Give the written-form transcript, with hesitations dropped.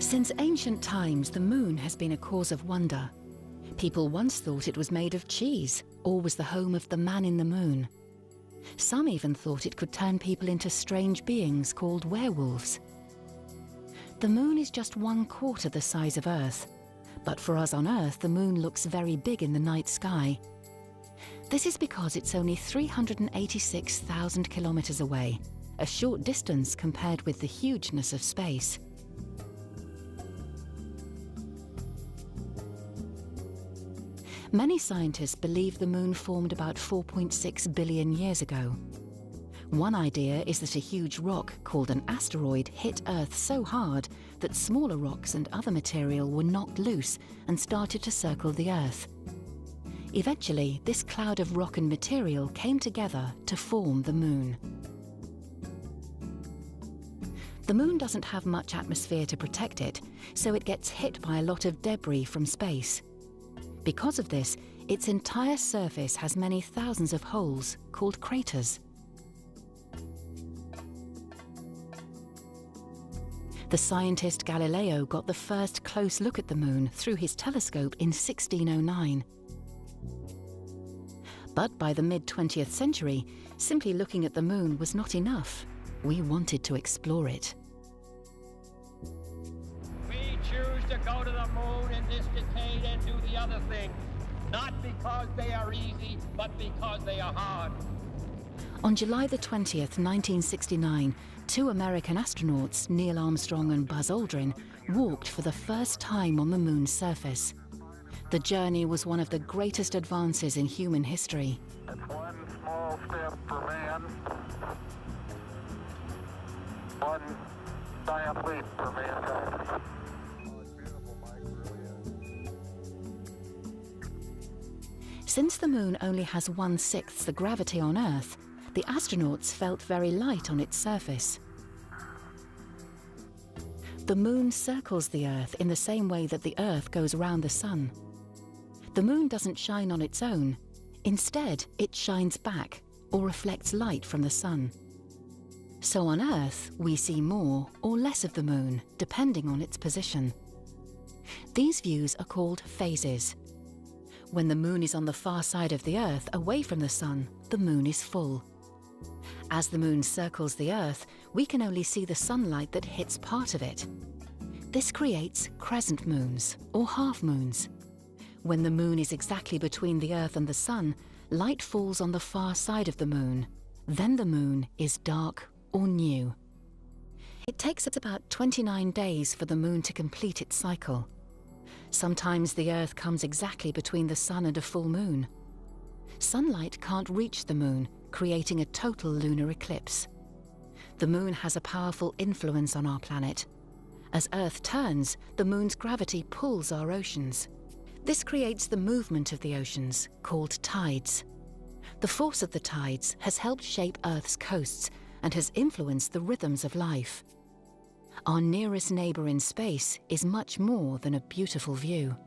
Since ancient times, the moon has been a cause of wonder. People once thought it was made of cheese or was the home of the man in the moon. Some even thought it could turn people into strange beings called werewolves. The moon is just 1/4 the size of Earth, but for us on Earth, the moon looks very big in the night sky. This is because it's only 386,000 kilometers away, a short distance compared with the hugeness of space. Many scientists believe the moon formed about 4.6 billion years ago. One idea is that a huge rock called an asteroid hit Earth so hard that smaller rocks and other material were knocked loose and started to circle the Earth. Eventually, this cloud of rock and material came together to form the moon. The moon doesn't have much atmosphere to protect it, so it gets hit by a lot of debris from space. Because of this, its entire surface has many thousands of holes called craters. The scientist Galileo got the first close look at the moon through his telescope in 1609. But by the mid-20th century, simply looking at the moon was not enough. We wanted to explore it. We choose to go to the moon in this decade and do the other thing, not because they are easy, but because they are hard. On July the 20th, 1969, 2 American astronauts, Neil Armstrong and Buzz Aldrin, walked for the first time on the moon's surface. The journey was one of the greatest advances in human history. It's one small step for man, one giant leap for mankind. Since the moon only has 1/6 the gravity on Earth, the astronauts felt very light on its surface. The moon circles the Earth in the same way that the Earth goes around the sun. The moon doesn't shine on its own. Instead, it shines back or reflects light from the sun. So on Earth, we see more or less of the moon, depending on its position. These views are called phases. When the moon is on the far side of the Earth, away from the sun, the moon is full. As the moon circles the Earth, we can only see the sunlight that hits part of it. This creates crescent moons, or half moons. When the moon is exactly between the Earth and the sun, light falls on the far side of the moon. Then the moon is dark or new. It takes about 29 days for the moon to complete its cycle. Sometimes the Earth comes exactly between the sun and a full moon. Sunlight can't reach the moon, creating a total lunar eclipse. The moon has a powerful influence on our planet. As Earth turns, the moon's gravity pulls our oceans. This creates the movement of the oceans, called tides. The force of the tides has helped shape Earth's coasts and has influenced the rhythms of life. Our nearest neighbor in space is much more than a beautiful view.